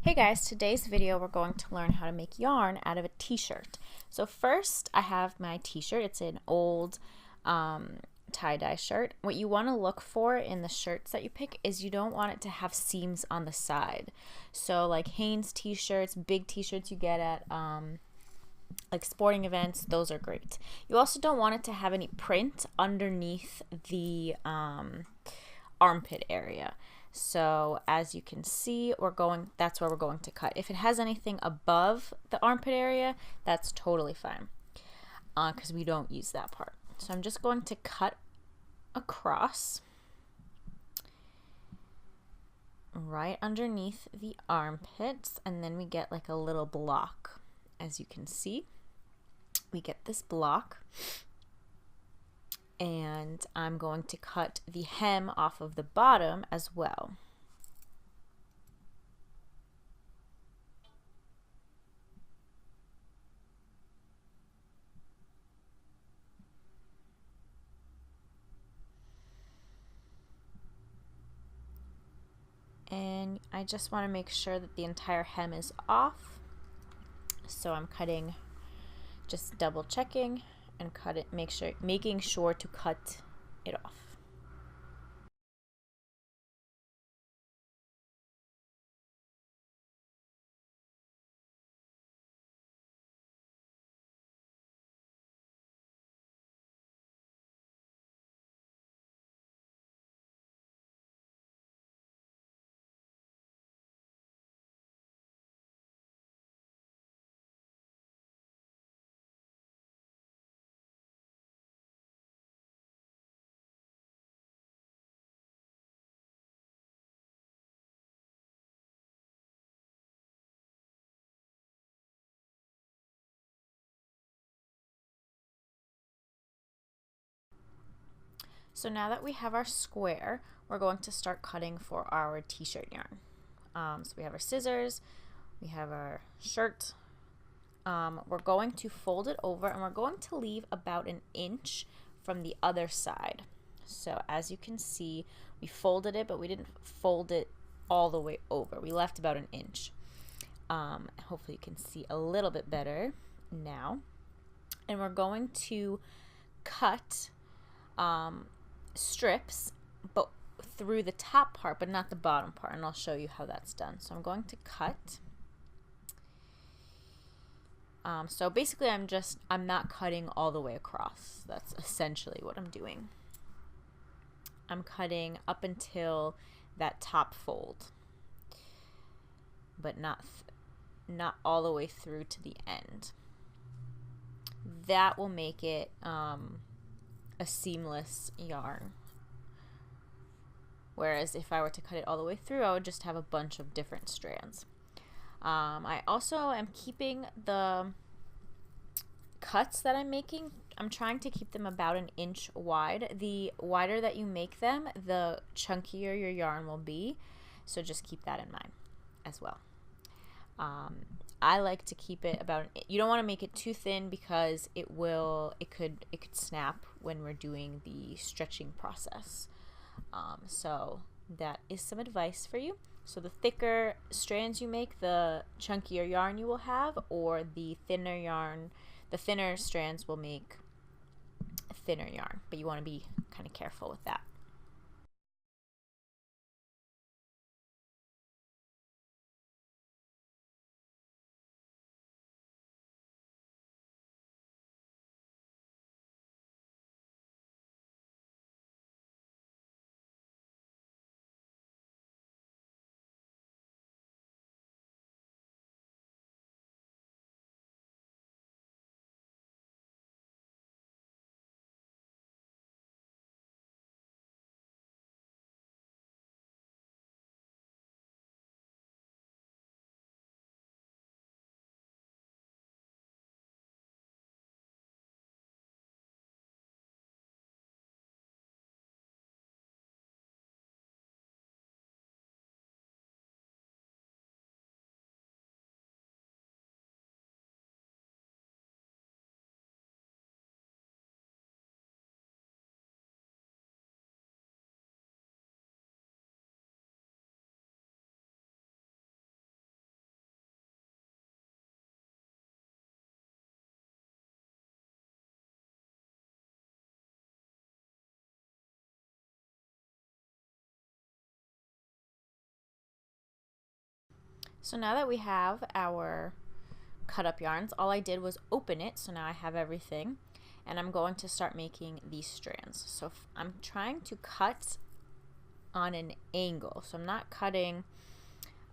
Hey guys, today's video we're going to learn how to make yarn out of a t-shirt. So first I have my t-shirt. It's an old tie-dye shirt. What you want to look for in the shirts that you pick is you don't want it to have seams on the side. So like Hanes t-shirts, big t-shirts you get at like sporting events, those are great. You also don't want it to have any print underneath the armpit area. So as you can see, that's where we're going to cut. If it has anything above the armpit area, that's totally fine, because we don't use that part. So I'm just going to cut across right underneath the armpits, and then we get like a little block. As you can see, we get this block, and I'm going to cut the hem off of the bottom as well. And I just want to make sure that the entire hem is off. So I'm cutting, just double checking and making sure to cut it off. So now that we have our square, we're going to start cutting for our t-shirt yarn. So we have our scissors, we have our shirt. We're going to fold it over, and we're going to leave about an inch from the other side. So as you can see, we folded it, but we didn't fold it all the way over. We left about an inch. Hopefully you can see a little bit better now. And we're going to cut strips, but through the top part, but not the bottom part, and I'll show you how that's done. So I'm going to cut. So basically I'm not cutting all the way across. That's essentially what I'm doing. I'm cutting up until that top fold, but not all the way through to the end. That will make it a seamless yarn. Whereas if I were to cut it all the way through, I would just have a bunch of different strands. I also am keeping the cuts that I'm making, I'm trying to keep them about an inch wide. The wider that you make them, the chunkier your yarn will be. So just keep that in mind as well. I like to keep it about, you don't want to make it too thin because it could snap when we're doing the stretching process. So that is some advice for you. So the thicker strands you make, the chunkier yarn you will have, or the thinner strands will make thinner yarn, but you want to be kind of careful with that. So now that we have our cut up yarns, all I did was open it, so now I have everything, and I'm going to start making these strands. So I'm trying to cut on an angle, so I'm not cutting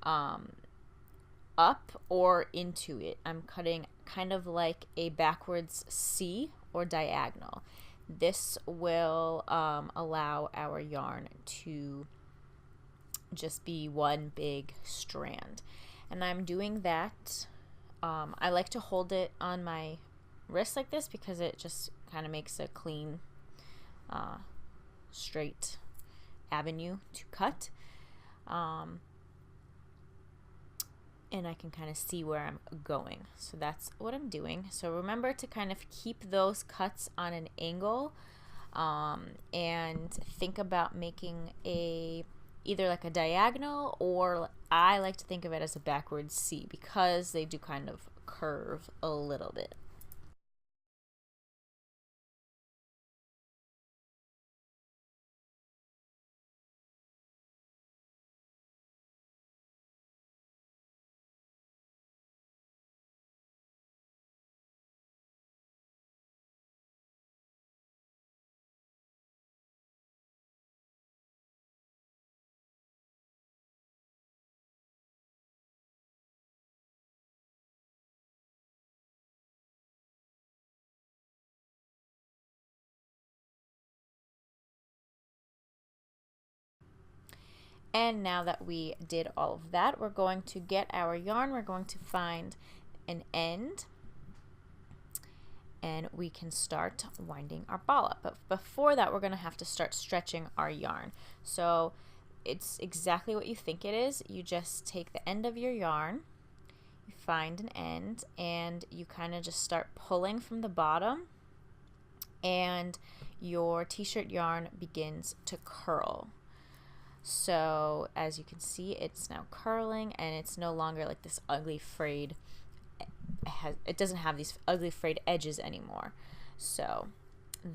up or into it. I'm cutting kind of like a backwards C or diagonal. This will allow our yarn to just be one big strand, and I'm doing that. I like to hold it on my wrist like this because it just kind of makes a clean straight avenue to cut, and I can kind of see where I'm going. So that's what I'm doing. So remember to kind of keep those cuts on an angle, and think about making either like a diagonal, or I like to think of it as a backwards C because they do kind of curve a little bit. And now that we did all of that, we're going to get our yarn, we're going to find an end, and we can start winding our ball up. But before that, we're going to have to start stretching our yarn. So it's exactly what you think it is. You just take the end of your yarn, you find an end, and you kind of just start pulling from the bottom, and your t-shirt yarn begins to curl. So as you can see, it's now curling, and it's no longer like this ugly frayed, it doesn't have these ugly frayed edges anymore. So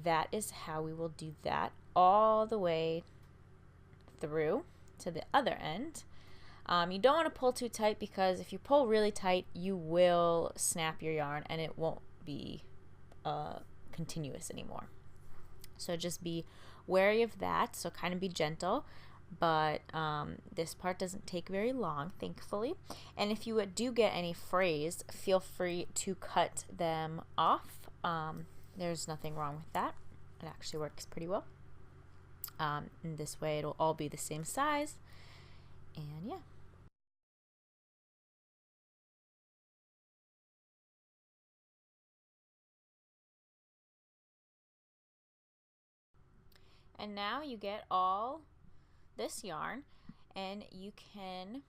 that is how we will do that all the way through to the other end. You don't want to pull too tight, because if you pull really tight, you will snap your yarn and it won't be continuous anymore. So just be wary of that. So kind of be gentle. But this part doesn't take very long, thankfully. And if you do get any frays, feel free to cut them off. There's nothing wrong with that. It actually works pretty well. And this way it'll all be the same size. And yeah. And now you get all this yarn, and you can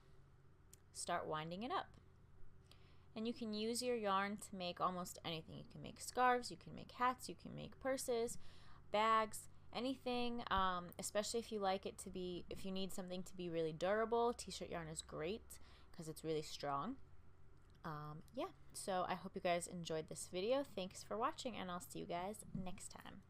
start winding it up. And you can use your yarn to make almost anything. You can make scarves, you can make hats, you can make purses, bags, anything, especially if you like it to be, if you need something to be really durable, t-shirt yarn is great because it's really strong. Yeah, so I hope you guys enjoyed this video. Thanks for watching, and I'll see you guys next time.